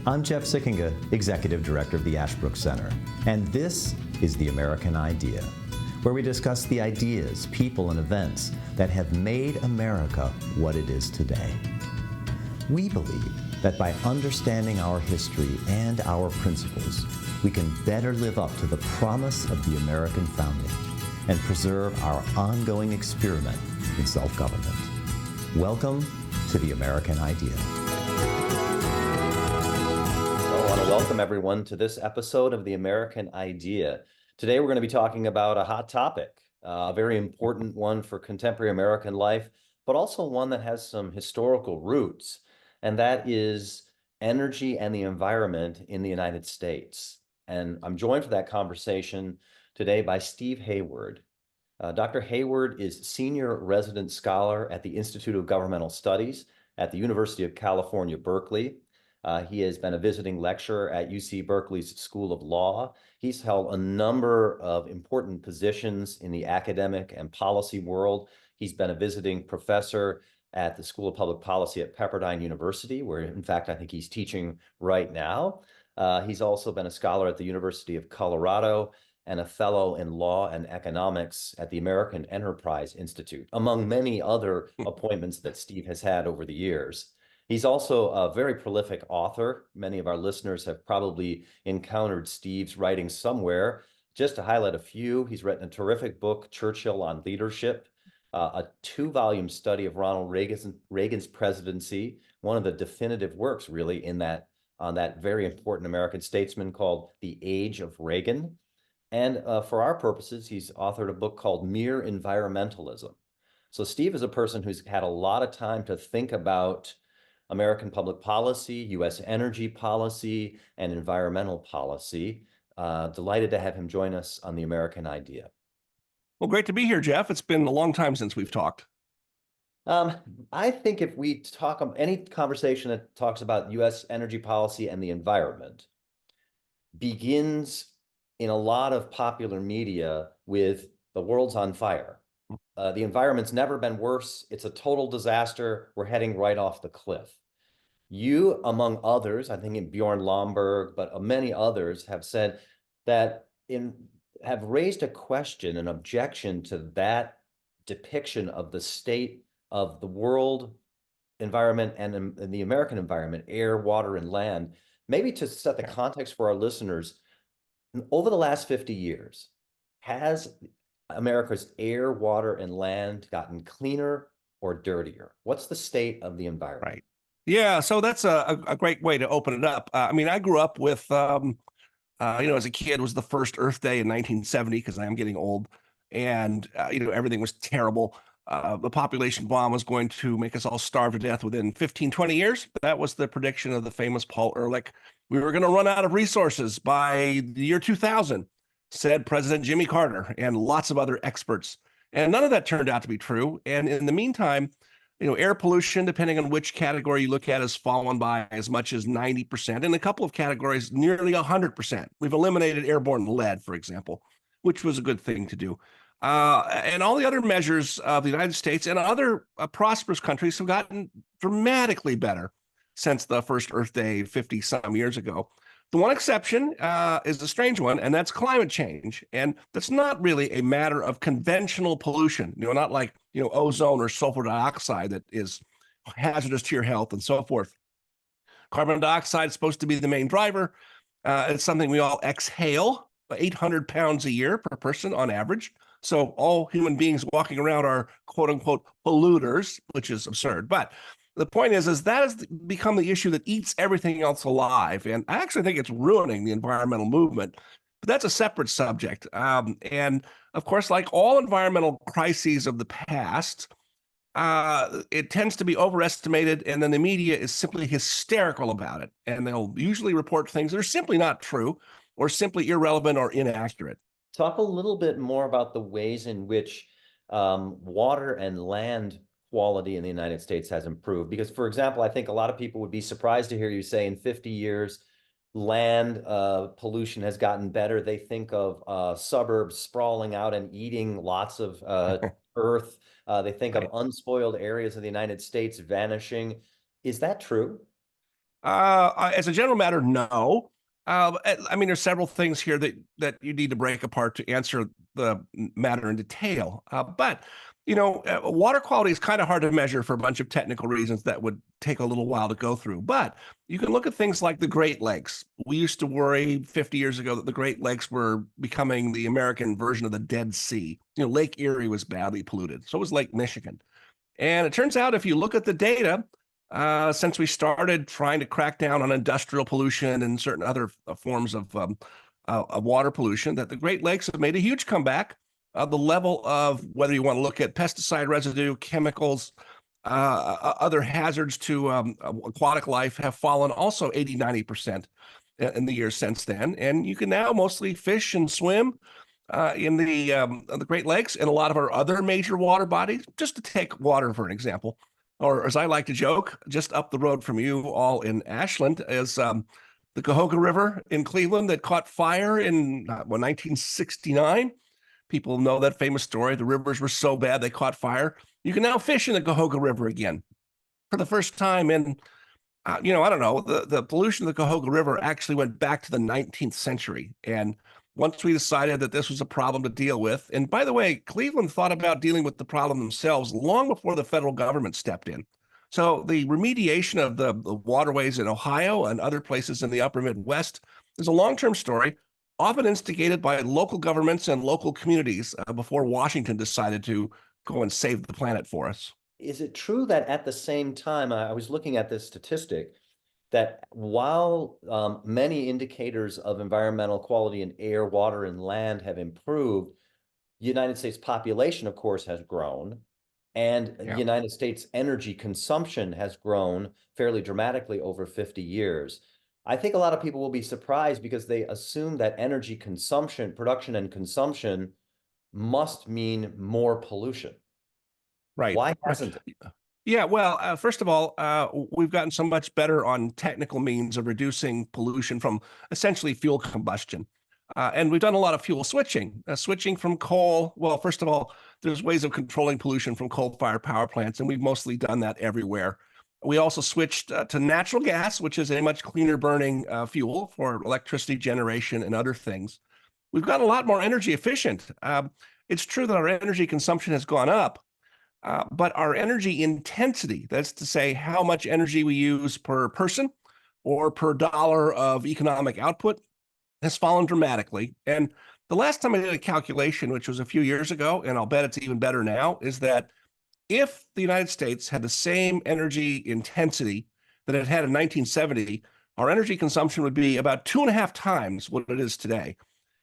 I'm Jeff Sikkenga, Executive Director of the Ashbrook Center, and this is The American Idea, where we discuss the ideas, people, and events that have made America what it is today. We believe that by understanding our history and our principles, we can better live up to the promise of the American founding and preserve our ongoing experiment in self-government. Welcome to The American Idea. I want to welcome everyone to this episode of The American Idea. Today we're going to be talking about a hot topic, a very important one for contemporary American life, but also one that has some historical roots, and that is energy and the environment in the United States. And I'm joined for that conversation today by Steve Hayward. Dr. Hayward is Senior Resident Scholar at the Institute of Governmental Studies at the University of California, Berkeley. He has been a visiting lecturer at UC Berkeley's School of Law. He's held a number of important positions in the academic and policy world. He's been a visiting professor at the School of Public Policy at Pepperdine University, where in fact I think he's teaching right now. He's also been a scholar at the University of Colorado and a fellow in law and economics at the American Enterprise Institute, among many other appointments that Steve has had over the years. He's also a very prolific author. Many of our listeners have probably encountered Steve's writing somewhere. Just to highlight a few, he's written a terrific book, Churchill on Leadership, a 2-volume study of Ronald Reagan's presidency, one of the definitive works really on that very important American statesman called The Age of Reagan. And for our purposes, he's authored a book called Mere Environmentalism. So Steve is a person who's had a lot of time to think about American public policy, U.S. energy policy, and environmental policy. Delighted to have him join us on The American Idea. Well, great to be here, Jeff. It's been a long time since we've talked. I think if we talk any conversation that talks about U.S. energy policy and the environment begins in a lot of popular media with the world's on fire. The environment's never been worse. It's a total disaster. We're heading right off the cliff. You, among others, I think in Bjorn Lomborg, but many others have said that have raised a question, an objection to that depiction of the state of the world environment and the American environment, air, water, and land. Maybe to set the context for our listeners, over the last 50 years, has America's air, water, and land gotten cleaner or dirtier? What's the state of the environment? Right. Yeah, so that's a great way to open it up. I mean, I grew up with, as a kid, was the first Earth Day in 1970, because I am getting old, and, everything was terrible. The population bomb was going to make us all starve to death within 15, 20 years. That was the prediction of the famous Paul Ehrlich. We were going to run out of resources by the year 2000, said President Jimmy Carter and lots of other experts. And none of that turned out to be true. And in the meantime, air pollution, depending on which category you look at, has fallen by as much as 90%. In a couple of categories, nearly 100%. We've eliminated airborne lead, for example, which was a good thing to do. And all the other measures of the United States and other prosperous countries have gotten dramatically better since the first Earth Day 50-some years ago. The one exception is a strange one, and that's climate change. And that's not really a matter of conventional pollution, not like, ozone or sulfur dioxide that is hazardous to your health and so forth. Carbon dioxide is supposed to be the main driver. It's something we all exhale, 800 pounds a year per person on average. So all human beings walking around are quote unquote polluters, which is absurd. But the point is that has become the issue that eats everything else alive. And I actually think it's ruining the environmental movement. But that's a separate subject. And of course, like all environmental crises of the past, it tends to be overestimated, and then the media is simply hysterical about it. And they'll usually report things that are simply not true or simply irrelevant or inaccurate. Talk a little bit more about the ways in which water and land quality in the United States has improved. Because, for example, I think a lot of people would be surprised to hear you say in 50 years, land pollution has gotten better. They think of suburbs sprawling out and eating lots of earth. They think of unspoiled areas of the United States vanishing. Is that true? As a general matter, no. I mean, there's several things here that you need to break apart to answer the matter in detail. But water quality is kind of hard to measure for a bunch of technical reasons that would take a little while to go through. But you can look at things like the Great Lakes. We used to worry 50 years ago that the Great Lakes were becoming the American version of the Dead Sea. Lake Erie was badly polluted. So was Lake Michigan. And it turns out if you look at the data, since we started trying to crack down on industrial pollution and certain other forms of water pollution, that the Great Lakes have made a huge comeback. The level of whether you want to look at pesticide residue, chemicals, other hazards to aquatic life have fallen also 80, 90% in the years since then. And you can now mostly fish and swim in the Great Lakes and a lot of our other major water bodies. Just to take water for an example, or as I like to joke, just up the road from you all in Ashland is the Cuyahoga River in Cleveland that caught fire in 1969. People know that famous story. The rivers were so bad they caught fire. You can now fish in the Cuyahoga River again for the first time in, I don't know, the pollution of the Cuyahoga River actually went back to the 19th century. And once we decided that this was a problem to deal with, and by the way, Cleveland thought about dealing with the problem themselves long before the federal government stepped in. So the remediation of the waterways in Ohio and other places in the upper Midwest is a long-term story, often instigated by local governments and local communities before Washington decided to go and save the planet for us. Is it true that at the same time, I was looking at this statistic, that while many indicators of environmental quality in air, water, and land have improved, the United States population, of course, has grown, and the United States energy consumption has grown fairly dramatically over 50 years. I think a lot of people will be surprised because they assume that energy consumption, production and consumption must mean more pollution. Right. Why hasn't it? Yeah, well, first of all, we've gotten so much better on technical means of reducing pollution from essentially fuel combustion. And we've done a lot of fuel switching, switching from coal. Well, first of all, there's ways of controlling pollution from coal-fired power plants, and we've mostly done that everywhere. We also switched to natural gas, which is a much cleaner burning fuel for electricity generation and other things. We've gotten a lot more energy efficient. It's true that our energy consumption has gone up, but our energy intensity, that's to say how much energy we use per person or per dollar of economic output, has fallen dramatically. And the last time I did a calculation, which was a few years ago, and I'll bet it's even better now, is that if the United States had the same energy intensity that it had in 1970, our energy consumption would be about 2.5 times what it is today.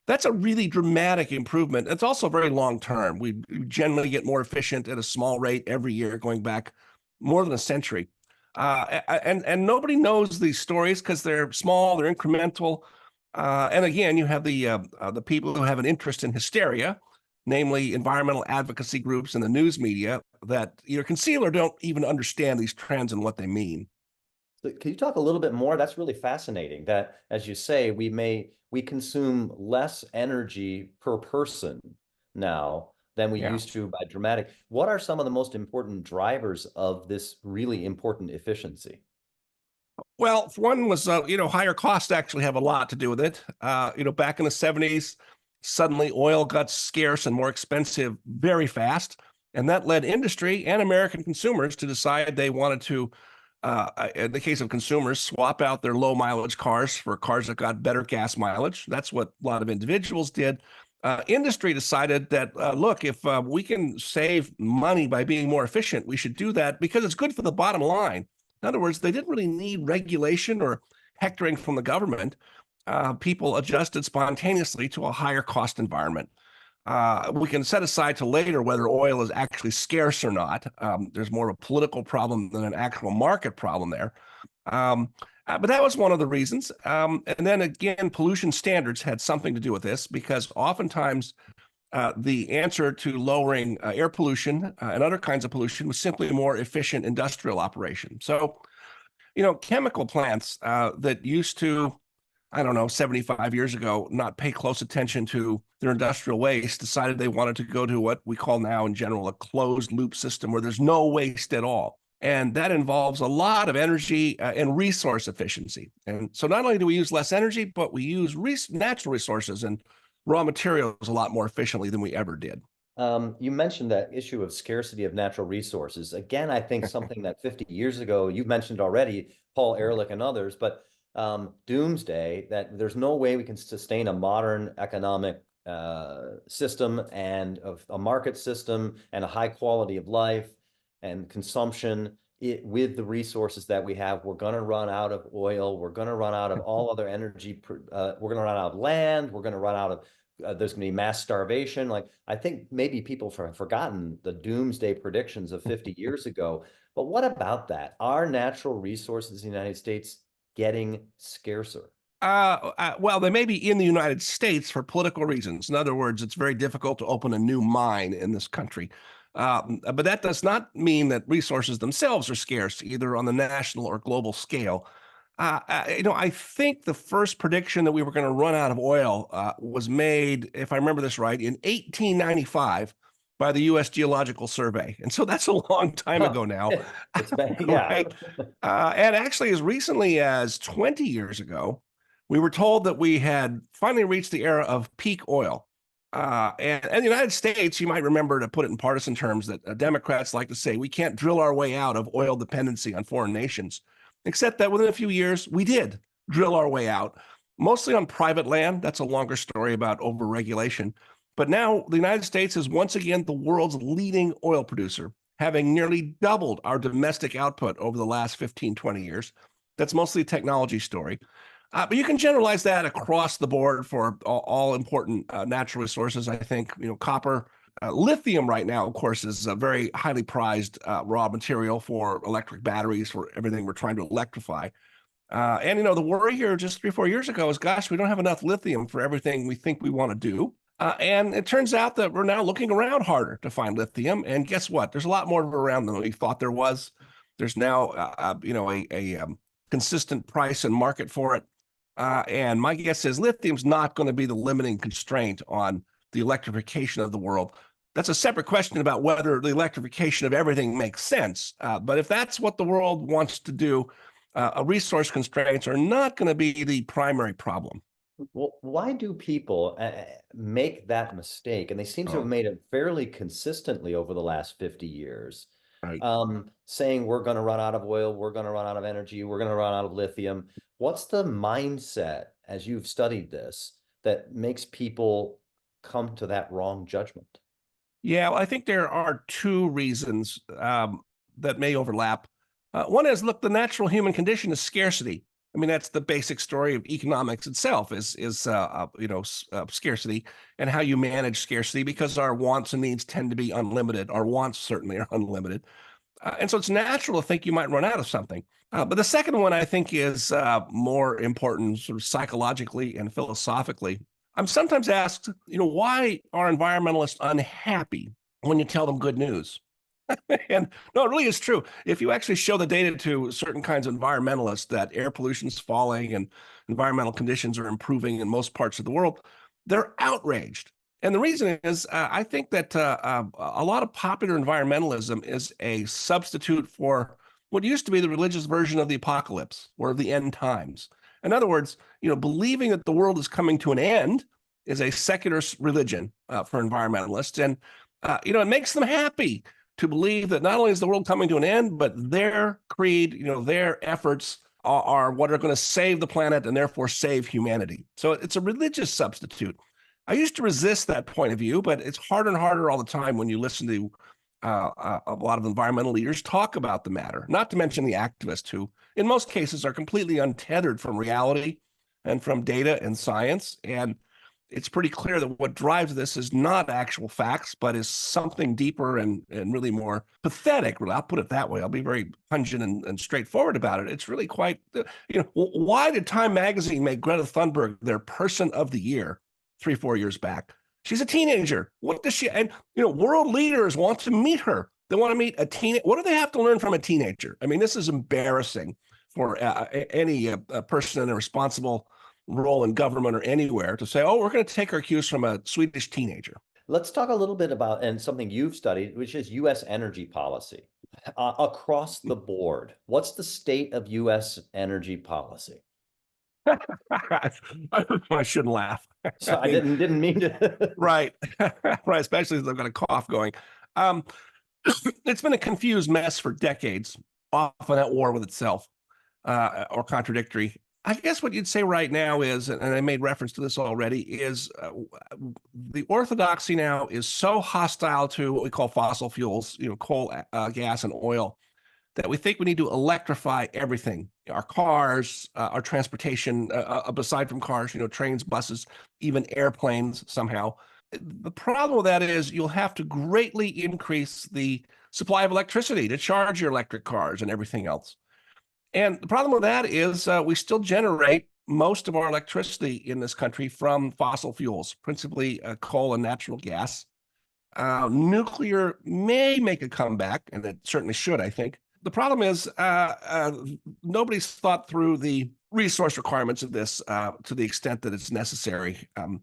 That's a really dramatic improvement. It's also very long-term. We generally get more efficient at a small rate every year, going back more than a century. And nobody knows these stories because they're small, they're incremental. And again, you have the people who have an interest in hysteria, namely environmental advocacy groups and the news media, that either conceal or don't even understand these trends and what they mean. So can you talk a little bit more? That's really fascinating that, as you say, we consume less energy per person now than we used to by dramatic. What are some of the most important drivers of this really important efficiency? Well, one was, higher costs actually have a lot to do with it. Back in the 70s, suddenly oil got scarce and more expensive very fast. And that led industry and American consumers to decide they wanted to, in the case of consumers, swap out their low mileage cars for cars that got better gas mileage. That's what a lot of individuals did. Industry decided that, look, if we can save money by being more efficient, we should do that because it's good for the bottom line. In other words, they didn't really need regulation or hectoring from the government. People adjusted spontaneously to a higher cost environment. We can set aside to later whether oil is actually scarce or not. There's more of a political problem than an actual market problem there. But that was one of the reasons. And then again, pollution standards had something to do with this because oftentimes the answer to lowering air pollution and other kinds of pollution was simply a more efficient industrial operation. So, chemical plants that used to, 75 years ago, not pay close attention to their industrial waste, decided they wanted to go to what we call now in general a closed loop system where there's no waste at all. And that involves a lot of energy and resource efficiency. And so not only do we use less energy, but we use natural resources and raw materials a lot more efficiently than we ever did. You mentioned that issue of scarcity of natural resources. Again, I think something that 50 years ago, you mentioned already, Paul Ehrlich and others, but doomsday, that there's no way we can sustain a modern economic system and of a market system and a high quality of life and consumption with the resources that we have. We're going to run out of oil. We're going to run out of all other energy. We're going to run out of land. We're going to run out of there's going to be mass starvation. Like, I think maybe people have forgotten the doomsday predictions of 50 years ago. But what about that? Are natural resources in the United States getting scarcer? Well, they may be in the United States for political reasons. In other words, it's very difficult to open a new mine in this country. But that does not mean that resources themselves are scarce, either on the national or global scale. I think the first prediction that we were going to run out of oil was made, if I remember this right, in 1895 by the U.S. Geological Survey. And so that's a long time ago now. It's been, yeah. Right? And actually, as recently as 20 years ago, we were told that we had finally reached the era of peak oil. And in the United States, you might remember, to put it in partisan terms, that Democrats like to say we can't drill our way out of oil dependency on foreign nations. Except that within a few years, we did drill our way out, mostly on private land. That's a longer story about overregulation. But now the United States is once again the world's leading oil producer, having nearly doubled our domestic output over the last 15, 20 years. That's mostly a technology story. But you can generalize that across the board for all important natural resources. I think, copper, lithium right now, of course, is a very highly prized raw material for electric batteries, for everything we're trying to electrify. And the worry here just 3-4 years ago is, gosh, we don't have enough lithium for everything we think we want to do. And it turns out that we're now looking around harder to find lithium. And guess what? There's a lot more of it around than we thought there was. There's now, a consistent price and market for it. And my guess is lithium's not going to be the limiting constraint on the electrification of the world. That's a separate question about whether the electrification of everything makes sense. But if that's what the world wants to do, resource constraints are not going to be the primary problem. Well, why do people make that mistake? And they seem to have made it fairly consistently over the last 50 years. Right. Saying we're going to run out of oil, we're going to run out of energy, we're going to run out of lithium. What's the mindset, as you've studied this, that makes people come to that wrong judgment? Yeah, well, I think there are two reasons that may overlap. One is, look, the natural human condition is scarcity. I mean, that's the basic story of economics itself is scarcity and how you manage scarcity, because our wants and needs tend to be unlimited. Our wants certainly are unlimited. And so it's natural to think you might run out of something. But the second one, I think, is more important sort of psychologically and philosophically. I'm sometimes asked, why are environmentalists unhappy when you tell them good news? And no, it really is true. If you actually show the data to certain kinds of environmentalists that air pollution is falling and environmental conditions are improving in most parts of the world, they're outraged. And the reason is, I think that a lot of popular environmentalism is a substitute for what used to be the religious version of the apocalypse or of the end times. In other words, believing that the world is coming to an end is a secular religion for environmentalists. And, it makes them happy to believe that not only is the world coming to an end, but their creed, their efforts are what are going to save the planet and therefore save humanity. So it's a religious substitute. I used to resist that point of view, but it's harder and harder all the time when you listen to a lot of environmental leaders talk about the matter, not to mention the activists who, in most cases, are completely untethered from reality and from data and science. And it's pretty clear that what drives this is not actual facts, but is something deeper and really more pathetic. I'll put it that way. I'll be very pungent and straightforward about it. It's really quite, why did Time Magazine make Greta Thunberg their person of the year 3-4 years back? She's a teenager. What does she, and world leaders want to meet her. They want to meet a teenager. What do they have to learn from a teenager? I mean, this is embarrassing for any person in a responsible role in government or anywhere to say, oh, we're going to take our cues from a Swedish teenager. Let's talk a little bit about, and something you've studied, which is U.S. energy policy. across the board, what's the state of U.S. energy policy? I shouldn't laugh. So I didn't mean to. Right. Right. Especially as I've got a cough going. Um, it's been a confused mess for decades, often at war with itself, or contradictory. I guess what you'd say right now is, and I made reference to this already, is the orthodoxy now is so hostile to what we call fossil fuels, coal, gas, and oil, that we think we need to electrify everything, our cars, our transportation, aside from cars, trains, buses, even airplanes somehow. The problem with that is you'll have to greatly increase the supply of electricity to charge your electric cars and everything else. And the problem with that is we still generate most of our electricity in this country from fossil fuels, principally coal and natural gas. Nuclear may make a comeback, and it certainly should, I think. The problem is nobody's thought through the resource requirements of this to the extent that it's necessary. And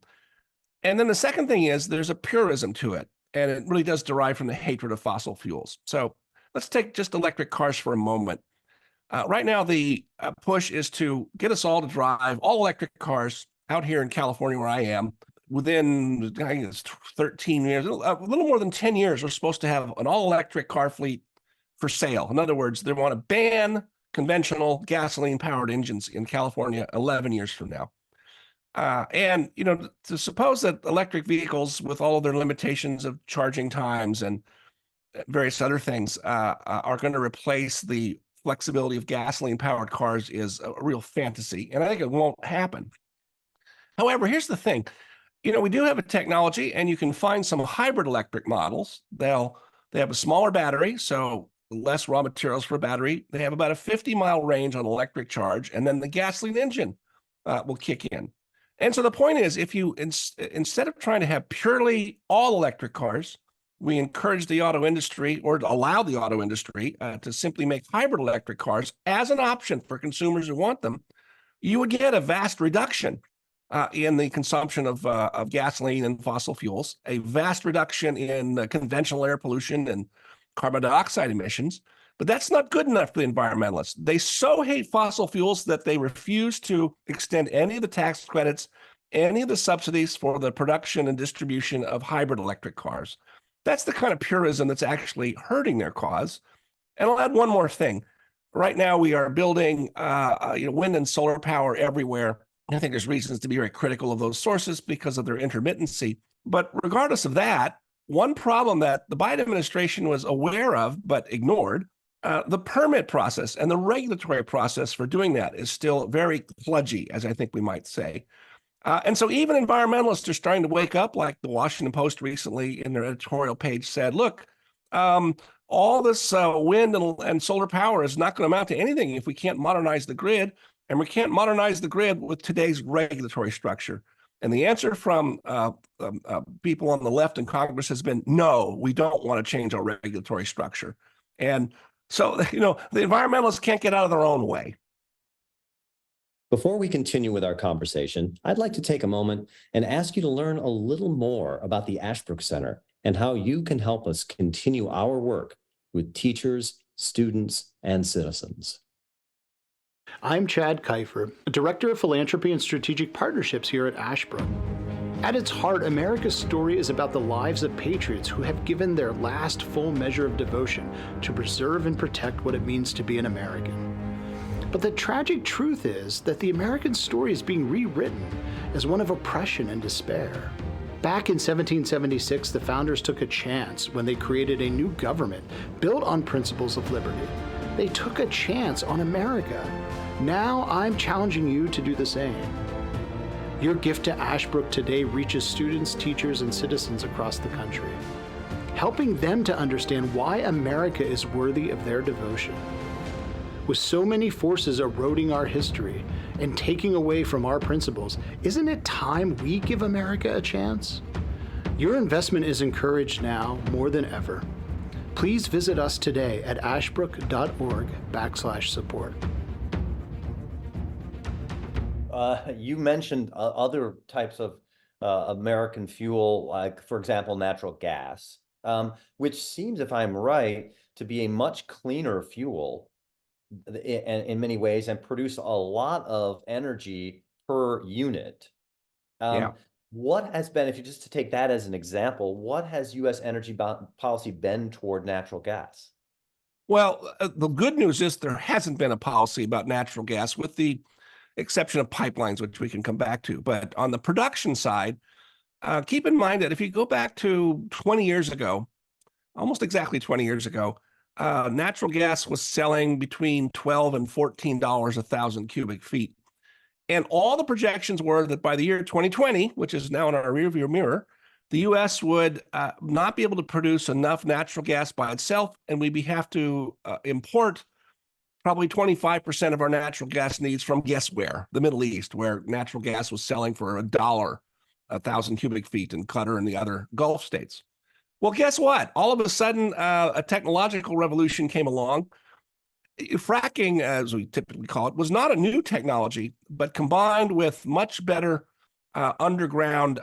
then the second thing is there's a purism to it, and it really does derive from the hatred of fossil fuels. So let's take just electric cars for a moment. Right now, the push is to get us all to drive all electric cars out here in California, where I am. Within, I think it's 13 years, a little more than 10 years, we're supposed to have an all-electric car fleet for sale. In other words, they want to ban conventional gasoline-powered engines in California 11 years from now. And, to suppose that electric vehicles, with all of their limitations of charging times and various other things, are going to replace the flexibility of gasoline-powered cars is a real fantasy, and I think it won't happen. However, here's the thing. We do have a technology, and you can find some hybrid electric models. They have a smaller battery, so less raw materials for a battery. They have about a 50-mile range on electric charge, and then the gasoline engine will kick in. And so the point is, if you, instead of trying to have purely all electric cars, we encourage the auto industry, or allow the auto industry to simply make hybrid electric cars as an option for consumers who want them, you would get a vast reduction in the consumption of gasoline and fossil fuels, a vast reduction in conventional air pollution and carbon dioxide emissions. But that's not good enough for the environmentalists. They so hate fossil fuels that they refuse to extend any of the tax credits, any of the subsidies for the production and distribution of hybrid electric cars. That's the kind of purism that's actually hurting their cause. And I'll add one more thing. Right now, we are building wind and solar power everywhere. I think there's reasons to be very critical of those sources because of their intermittency. But regardless of that, one problem that the Biden administration was aware of but ignored, the permit process and the regulatory process for doing that is still very kludgy, as I think we might say. And so even environmentalists are starting to wake up, like the Washington Post recently in their editorial page said, look, all this wind and solar power is not going to amount to anything if we can't modernize the grid, and we can't modernize the grid with today's regulatory structure. And the answer from people on the left in Congress has been, no, we don't want to change our regulatory structure. And so, the environmentalists can't get out of their own way. Before we continue with our conversation, I'd like to take a moment and ask you to learn a little more about the Ashbrook Center and how you can help us continue our work with teachers, students, and citizens. I'm Chad Kiefer, Director of Philanthropy and Strategic Partnerships here at Ashbrook. At its heart, America's story is about the lives of patriots who have given their last full measure of devotion to preserve and protect what it means to be an American. But the tragic truth is that the American story is being rewritten as one of oppression and despair. Back in 1776, the founders took a chance when they created a new government built on principles of liberty. They took a chance on America. Now I'm challenging you to do the same. Your gift to Ashbrook today reaches students, teachers, and citizens across the country, helping them to understand why America is worthy of their devotion. With so many forces eroding our history and taking away from our principles, isn't it time we give America a chance? Your investment is encouraged now more than ever. Please visit us today at ashbrook.org/support. You mentioned other types of American fuel, like, for example, natural gas, which seems, if I'm right, to be a much cleaner fuel in many ways and produce a lot of energy per unit. Yeah. What has been, if you just to take that as an example, what has U.S. energy policy been toward natural gas? Well, the good news is there hasn't been a policy about natural gas, with the exception of pipelines, which we can come back to. But on the production side, keep in mind that if you go back to 20 years ago, almost exactly 20 years ago, natural gas was selling between $12 and $14 a thousand cubic feet. And all the projections were that by the year 2020, which is now in our rearview mirror, the U.S. would not be able to produce enough natural gas by itself, and we'd have to import probably 25% of our natural gas needs from, guess where? The Middle East, where natural gas was selling for $1 a thousand cubic feet in Qatar and the other Gulf states. Well, guess what? All of a sudden, a technological revolution came along. Fracking, as we typically call it, was not a new technology, but combined with much better underground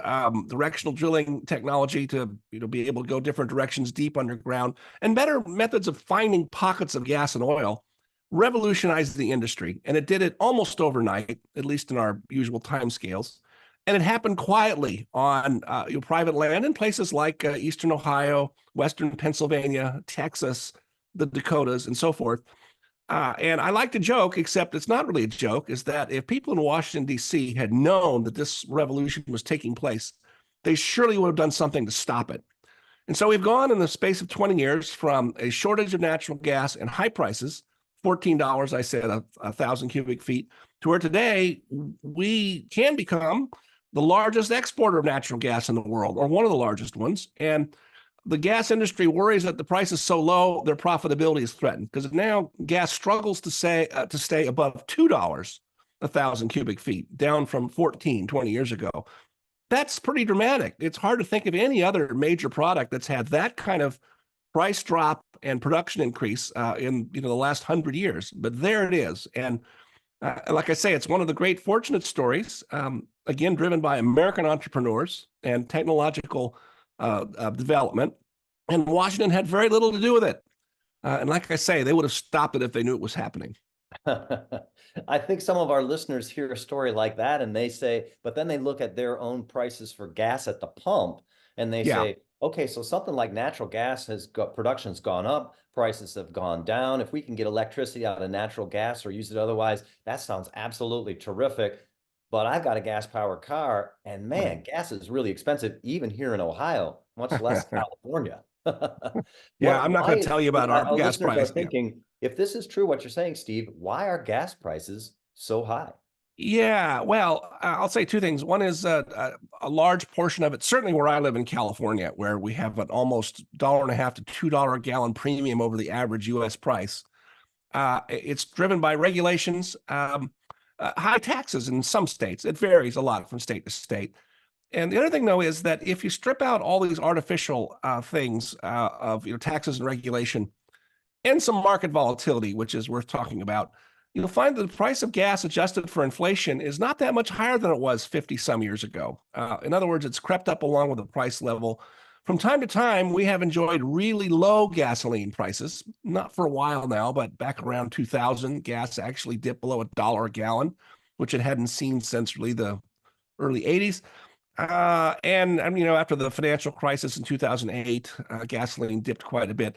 directional drilling technology to be able to go different directions deep underground, and better methods of finding pockets of gas and oil, revolutionized the industry. And it did it almost overnight, at least in our usual timescales. And it happened quietly on private land in places like Eastern Ohio, Western Pennsylvania, Texas, the Dakotas, and so forth. And I like to joke, except it's not really a joke, is that if people in Washington, D.C. had known that this revolution was taking place, they surely would have done something to stop it. And so we've gone in the space of 20 years from a shortage of natural gas and high prices, $14, I said, a thousand cubic feet, to where today we can become the largest exporter of natural gas in the world, or one of the largest ones. And the gas industry worries that the price is so low, their profitability is threatened, because now gas struggles to stay above $2 a thousand cubic feet, down from 20 years ago. That's pretty dramatic. It's hard to think of any other major product that's had that kind of price drop and production increase in the last 100 years. But there it is. And like I say, it's one of the great fortunate stories, again, driven by American entrepreneurs and technological development. And Washington had very little to do with it. And like I say, they would have stopped it if they knew it was happening. I think some of our listeners hear a story like that and they say, but then they look at their own prices for gas at the pump and they say, okay, so something like natural gas production's gone up, prices have gone down. If we can get electricity out of natural gas or use it otherwise, that sounds absolutely terrific. But I've got a gas powered car and man, gas is really expensive, even here in Ohio, much less California. Yeah, I'm not going to tell you about our gas price. Thinking, if this is true, what you're saying, Steve, why are gas prices so high? Yeah, well, I'll say two things. One is a large portion of it, certainly where I live in California, where we have an almost $1.50 to $2 a gallon premium over the average U.S. price. It's driven by regulations, high taxes in some states. It varies a lot from state to state. And the other thing, though, is that if you strip out all these artificial things of taxes and regulation and some market volatility, which is worth talking about, you'll find that the price of gas adjusted for inflation is not that much higher than it was 50 some years ago. In other words, it's crept up along with the price level. From time to time, we have enjoyed really low gasoline prices, not for a while now, but back around 2000, gas actually dipped below $1 a gallon, which it hadn't seen since really the early 80s. And after the financial crisis in 2008, gasoline dipped quite a bit.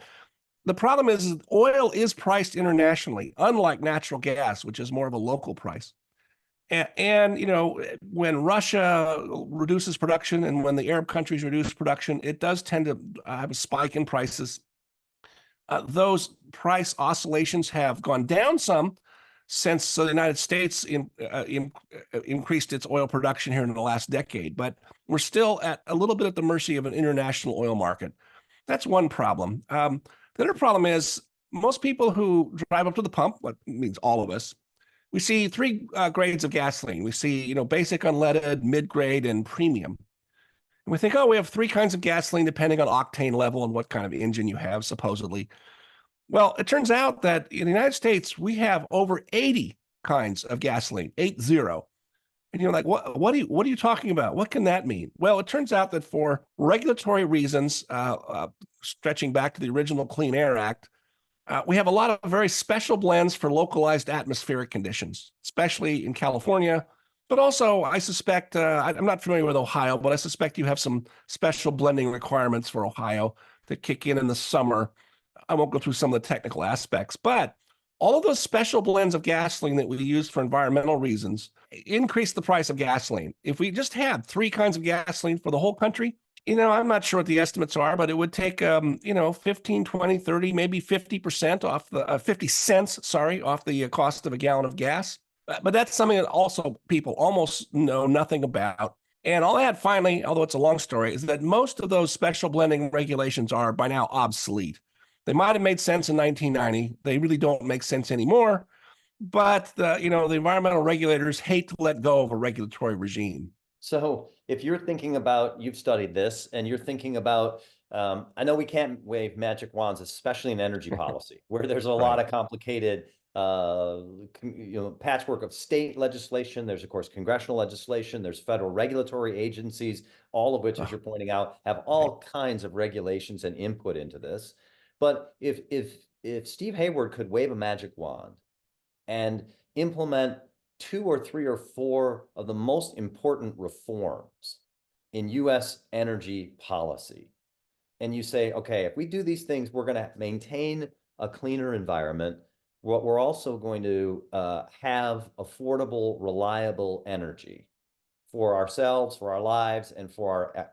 The problem is oil is priced internationally, unlike natural gas, which is more of a local price. And when Russia reduces production and when the Arab countries reduce production, it does tend to have a spike in prices. Those price oscillations have gone down some since the United States increased its oil production here in the last decade, but we're still at a little bit at the mercy of an international oil market. That's one problem. The other problem is most people who drive up to the pump, what means all of us, we see three grades of gasoline. We see, basic, unleaded, mid-grade, and premium. And we think, we have three kinds of gasoline depending on octane level and what kind of engine you have, supposedly. Well, it turns out that in the United States, we have over 80 kinds of gasoline, 80. And you're like, what are you talking about? What can that mean? Well, it turns out that for regulatory reasons, stretching back to the original Clean Air Act, We have a lot of very special blends for localized atmospheric conditions, especially in California. But also, I suspect, I'm not familiar with Ohio, but I suspect you have some special blending requirements for Ohio that kick in the summer. I won't go through some of the technical aspects, but all of those special blends of gasoline that we use for environmental reasons increase the price of gasoline. If we just had 3 kinds of gasoline for the whole country, I'm not sure what the estimates are, but it would take, 15, 20, 30, maybe 50% off the 50 cents, off the cost of a gallon of gas. But that's something that also people almost know nothing about. And I'll add finally, although it's a long story, is that most of those special blending regulations are by now obsolete. They might have made sense in 1990. They really don't make sense anymore. But the environmental regulators hate to let go of a regulatory regime. So if you're thinking about, you've studied this, and you're thinking about, I know we can't wave magic wands, especially in energy policy, where there's a lot of complicated, patchwork of state legislation. There's, of course, congressional legislation. There's federal regulatory agencies, all of which, as you're pointing out, have all kinds of regulations and input into this. But if Steve Hayward could wave a magic wand and implement 2 or 3 or 4 of the most important reforms in U.S. energy policy, and you say, okay, if we do these things, we're going to maintain a cleaner environment. We're also going to have affordable, reliable energy for ourselves, for our lives, and for our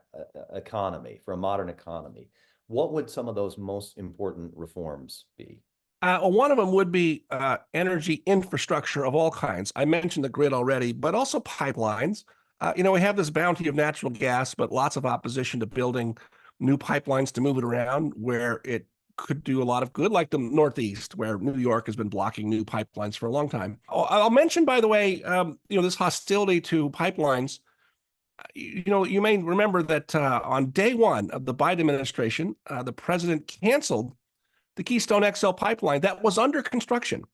economy, for a modern economy. What would some of those most important reforms be? One of them would be energy infrastructure of all kinds. I mentioned the grid already, but also pipelines. We have this bounty of natural gas, but lots of opposition to building new pipelines to move it around where it could do a lot of good, like the Northeast, where New York has been blocking new pipelines for a long time. I'll mention, by the way, this hostility to pipelines. You may remember that on day one of the Biden administration, the president canceled the Keystone XL pipeline that was under construction.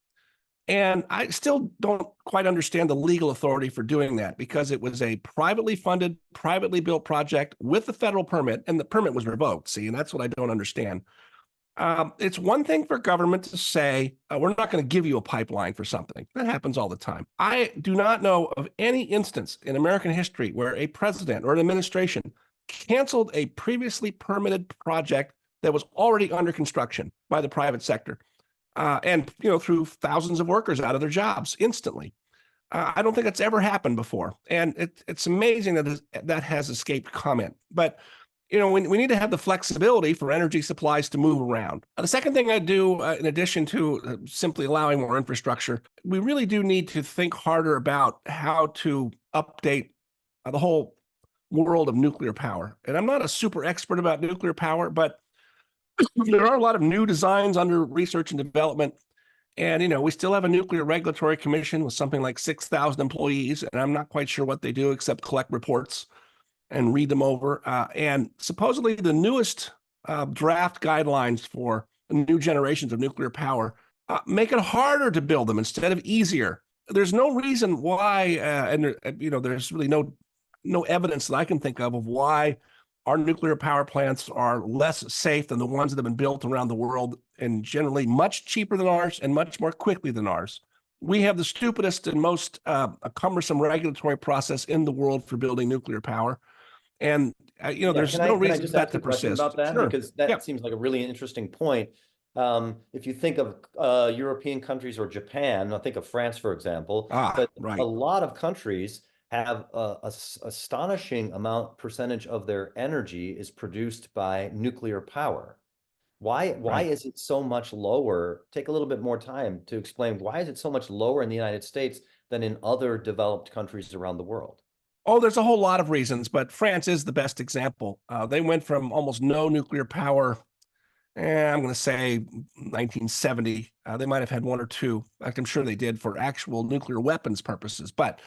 And I still don't quite understand the legal authority for doing that, because it was a privately funded, privately built project with the federal permit, and the permit was revoked. See, and that's what I don't understand. It's one thing for government to say, we're not going to give you a pipeline for something. That happens all the time. I do not know of any instance in American history where a president or an administration canceled a previously permitted project that was already under construction by the private sector, and threw thousands of workers out of their jobs instantly. I don't think that's ever happened before, and it's amazing that that has escaped comment. But we need to have the flexibility for energy supplies to move around. The second thing I do, in addition to simply allowing more infrastructure, we really do need to think harder about how to update the whole world of nuclear power. And I'm not a super expert about nuclear power, but there are a lot of new designs under research and development. And, we still have a nuclear regulatory commission with something like 6,000 employees, and I'm not quite sure what they do except collect reports and read them over. And supposedly the newest draft guidelines for new generations of nuclear power make it harder to build them instead of easier. There's no reason why, there's really no evidence that I can think of why our nuclear power plants are less safe than the ones that have been built around the world, and generally much cheaper than ours and much more quickly than ours. We have the stupidest and most cumbersome regulatory process in the world for building nuclear power. And, there's no reason for that to persist. About that? Sure. Because that seems like a really interesting point. If you think of European countries or Japan, I think of France, for example, but right. A lot of countries have a astonishing percentage of their energy is produced by nuclear power. Why is it so much lower? Take a little bit more time to explain why is it so much lower in the United States than in other developed countries around the world? Oh, there's a whole lot of reasons, but France is the best example. They went from almost no nuclear power, I'm going to say 1970. They might have had 1 or 2. I'm sure they did for actual nuclear weapons purposes. But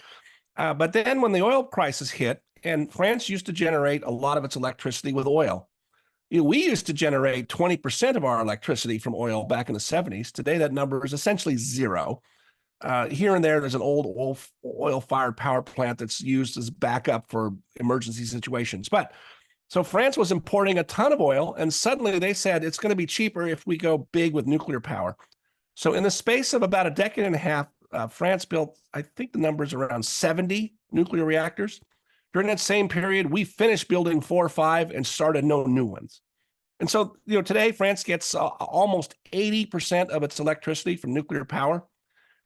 then when the oil crisis hit, and France used to generate a lot of its electricity with oil. We used to generate 20% of our electricity from oil back in the 70s. Today, that number is essentially 0. Here and there's an old oil-fired power plant that's used as backup for emergency situations. But So France was importing a ton of oil, and suddenly they said it's going to be cheaper if we go big with nuclear power. So in the space of about a decade and a half, France built, I think the number's around 70 nuclear reactors. During that same period, we finished building 4 or 5 and started no new ones. And so, today France gets almost 80% of its electricity from nuclear power.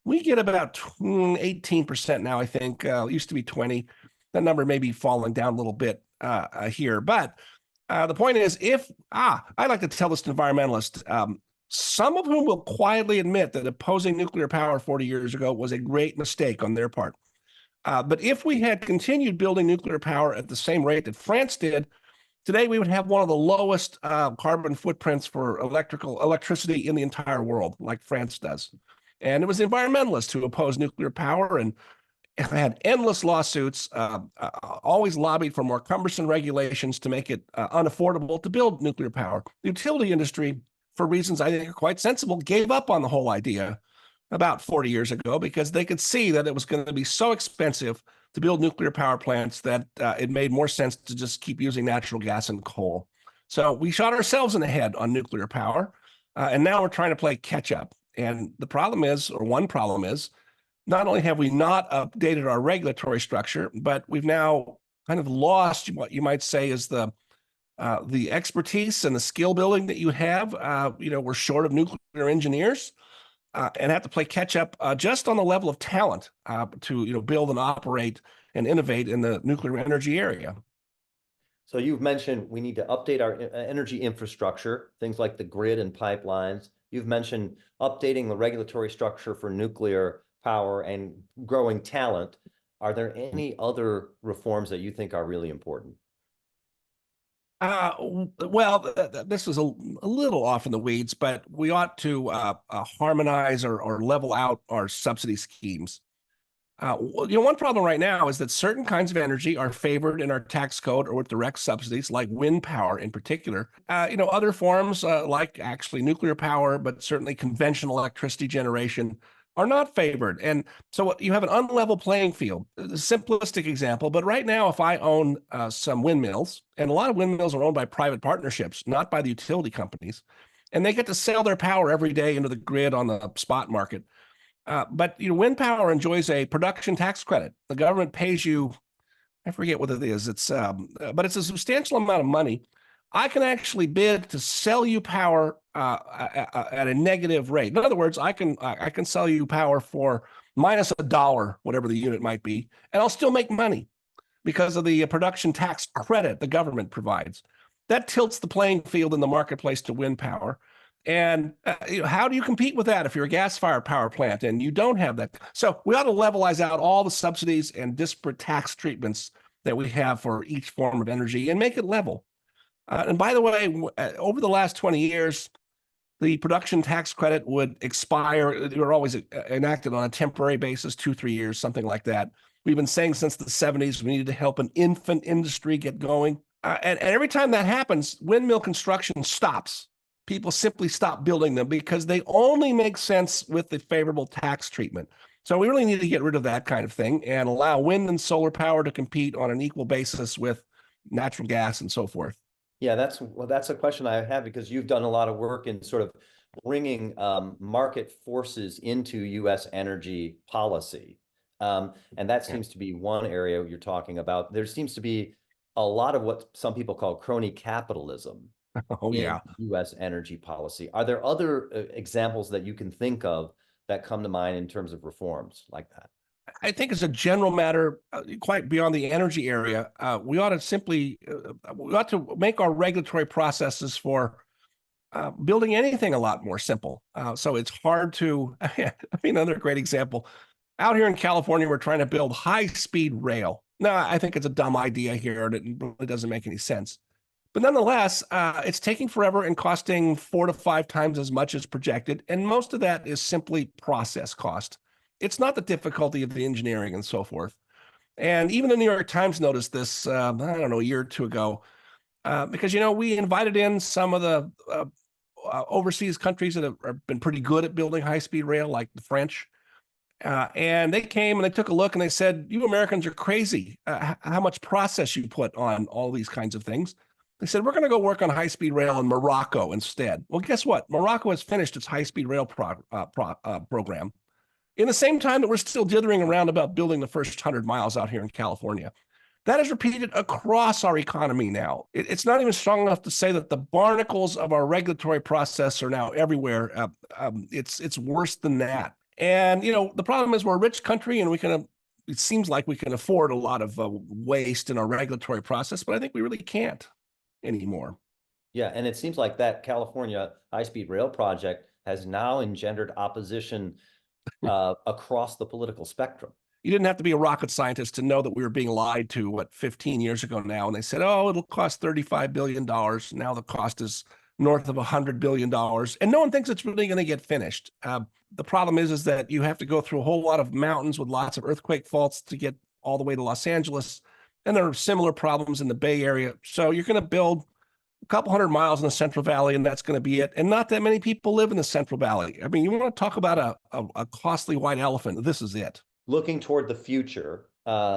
We get about 18% now, I think. It used to be 20. That number may be falling down a little bit here. But the point is, I like to tell this to environmentalists, some of whom will quietly admit that opposing nuclear power 40 years ago was a great mistake on their part. But if we had continued building nuclear power at the same rate that France did, today we would have one of the lowest carbon footprints for electricity in the entire world, like France does. And it was environmentalists who opposed nuclear power and had endless lawsuits, always lobbied for more cumbersome regulations to make it unaffordable to build nuclear power. The utility industry, for reasons I think are quite sensible, gave up on the whole idea about 40 years ago because they could see that it was going to be so expensive to build nuclear power plants that it made more sense to just keep using natural gas and coal. So we shot ourselves in the head on nuclear power, and now we're trying to play catch up. And the problem is, or one problem is, not only have we not updated our regulatory structure, but we've now kind of lost what you might say is the expertise and the skill building that you have. We're short of nuclear engineers and have to play catch up just on the level of talent to build and operate and innovate in the nuclear energy area. So you've mentioned we need to update our energy infrastructure, things like the grid and pipelines. You've mentioned updating the regulatory structure for nuclear power and growing talent. Are there any other reforms that you think are really important? This is a little off in the weeds, but we ought to harmonize or level out our subsidy schemes. One problem right now is that certain kinds of energy are favored in our tax code or with direct subsidies, like wind power in particular. Other forms like actually nuclear power, but certainly conventional electricity generation are not favored. And so you have an unlevel playing field. A simplistic example, but right now, if I own some windmills, and a lot of windmills are owned by private partnerships, not by the utility companies, and they get to sell their power every day into the grid on the spot market. But wind power enjoys a production tax credit. The government pays you, I forget what it is. But it's a substantial amount of money. I can actually bid to sell you power at a negative rate. In other words, I can sell you power for minus $1, whatever the unit might be, and I'll still make money because of the production tax credit the government provides. That tilts the playing field in the marketplace to wind power. And how do you compete with that if you're a gas-fired power plant and you don't have that? So we ought to levelize out all the subsidies and disparate tax treatments that we have for each form of energy and make it level. And by the way, over the last 20 years, the production tax credit would expire. They were always enacted on a temporary basis, 2-3 years, something like that. We've been saying since the 70s we needed to help an infant industry get going. And every time that happens, windmill construction stops. People simply stop building them because they only make sense with the favorable tax treatment. So we really need to get rid of that kind of thing and allow wind and solar power to compete on an equal basis with natural gas and so forth. Yeah, that's a question I have because you've done a lot of work in sort of bringing market forces into U.S. energy policy. And that seems to be one area you're talking about. There seems to be a lot of what some people call crony capitalism. Oh, yeah. U.S. energy policy. Are there other examples that you can think of that come to mind in terms of reforms like that? I think as a general matter, quite beyond the energy area, we ought to make our regulatory processes for building anything a lot more simple. So it's hard to, another great example, out here in California, we're trying to build high-speed rail. No, I think it's a dumb idea here and it really doesn't make any sense. But nonetheless, it's taking forever and costing 4 to 5 times as much as projected. And most of that is simply process cost. It's not the difficulty of the engineering and so forth. And even the New York Times noticed this, a year or two ago, because, we invited in some of the overseas countries that have been pretty good at building high-speed rail, like the French. And they came and they took a look and they said, you Americans are crazy, how much process you put on all these kinds of things. They said, we're going to go work on high-speed rail in Morocco instead. Well, guess what? Morocco has finished its high-speed rail program in the same time that we're still dithering around about building the first 100 miles out here in California. That is repeated across our economy now. It's not even strong enough to say that the barnacles of our regulatory process are now everywhere. It's worse than that. And, the problem is we're a rich country and it seems like we can afford a lot of waste in our regulatory process, but I think we really can't anymore. Yeah, and it seems like that California high-speed rail project has now engendered opposition across the political spectrum. You didn't have to be a rocket scientist to know that we were being lied to, 15 years ago now, and they said, oh, it'll cost $35 billion. Now the cost is north of $100 billion, and no one thinks it's really going to get finished. The problem is that you have to go through a whole lot of mountains with lots of earthquake faults to get all the way to Los Angeles, and there are similar problems in the Bay Area. So you're going to build a couple 100 miles in the Central Valley, and that's going to be it. And not that many people live in the Central Valley. I mean, you want to talk about a costly white elephant. This is it. Looking toward the future,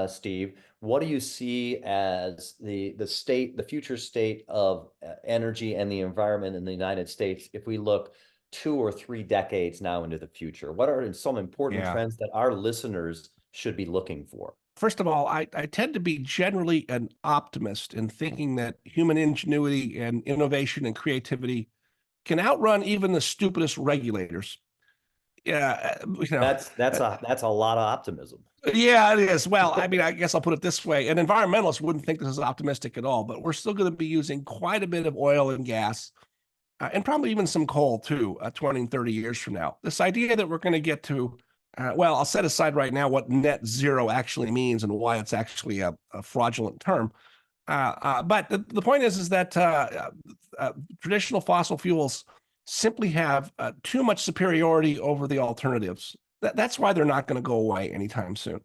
Steve, what do you see as the future state of energy and the environment in the United States if we look 2 or 3 decades now into the future? What are some important trends that our listeners should be looking for? First of all, I tend to be generally an optimist in thinking that human ingenuity and innovation and creativity can outrun even the stupidest regulators. Yeah, that's a lot of optimism. Yeah, it is. Well, I mean, I guess I'll put it this way: an environmentalist wouldn't think this is optimistic at all, but we're still going to be using quite a bit of oil and gas, and probably even some coal too, 20 and 30 years from now. This idea that we're going to get to, well, I'll set aside right now what net zero actually means and why it's actually a fraudulent term. But the point is that traditional fossil fuels simply have too much superiority over the alternatives. That's why they're not going to go away anytime soon.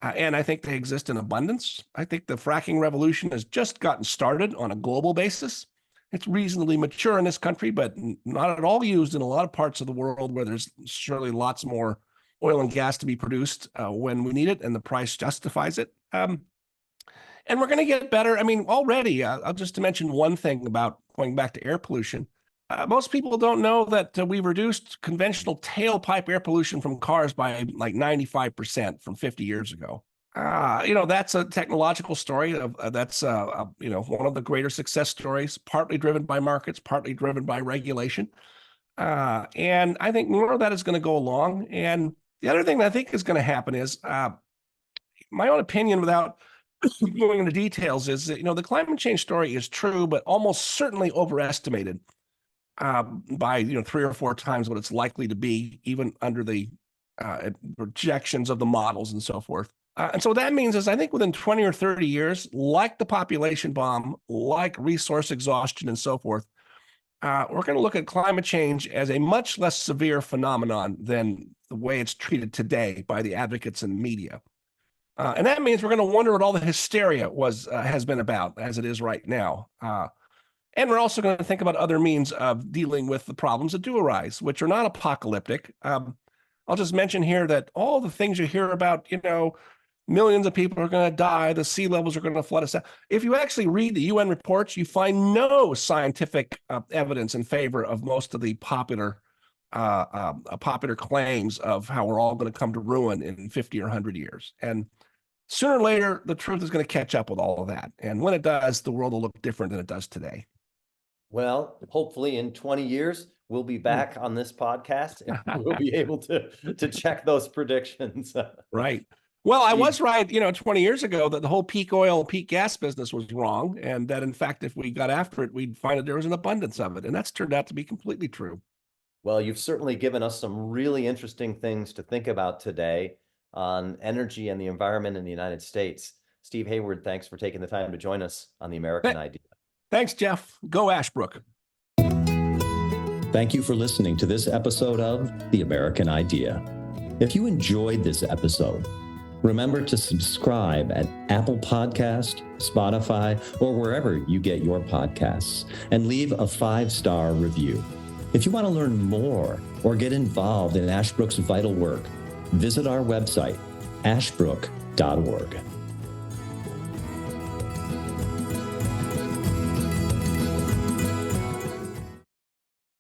And I think they exist in abundance. I think the fracking revolution has just gotten started on a global basis. It's reasonably mature in this country, but not at all used in a lot of parts of the world where there's surely lots more oil and gas to be produced when we need it and the price justifies it. And we're going to get better. I mean, already, I'll just mention one thing about going back to air pollution. Most people don't know that we've reduced conventional tailpipe air pollution from cars by like 95% from 50 years ago. That's a technological story. That's one of the greater success stories, partly driven by markets, partly driven by regulation. And I think more of that is going to go along. And the other thing that I think is going to happen is, my own opinion without going into details is that, the climate change story is true, but almost certainly overestimated by 3 or 4 times what it's likely to be, even under the projections of the models and so forth. And so what that means is I think within 20 or 30 years, like the population bomb, like resource exhaustion and so forth, we're going to look at climate change as a much less severe phenomenon than the way it's treated today by the advocates and media. And that means we're going to wonder what all the hysteria has been about, as it is right now. And we're also going to think about other means of dealing with the problems that do arise, which are not apocalyptic. I'll just mention here that all the things you hear about, millions of people are going to die, the sea levels are going to flood us out. If you actually read the UN reports, you find no scientific evidence in favor of most of the popular claims of how we're all going to come to ruin in 50 or 100 years. And sooner or later, the truth is going to catch up with all of that. And when it does, the world will look different than it does today. Well, hopefully in 20 years, we'll be back on this podcast and we'll be able to check those predictions. Right. Well, I was right, 20 years ago that the whole peak oil, peak gas business was wrong. And that, in fact, if we got after it, we'd find that there was an abundance of it. And that's turned out to be completely true. Well, you've certainly given us some really interesting things to think about today on energy and the environment in the United States. Steve Hayward, thanks for taking the time to join us on The American Idea. Thanks, Jeff. Go Ashbrook. Thank you for listening to this episode of The American Idea. If you enjoyed this episode, remember to subscribe at Apple Podcast, Spotify, or wherever you get your podcasts, and leave a 5-star review. If you want to learn more or get involved in Ashbrook's vital work, visit our website, ashbrook.org.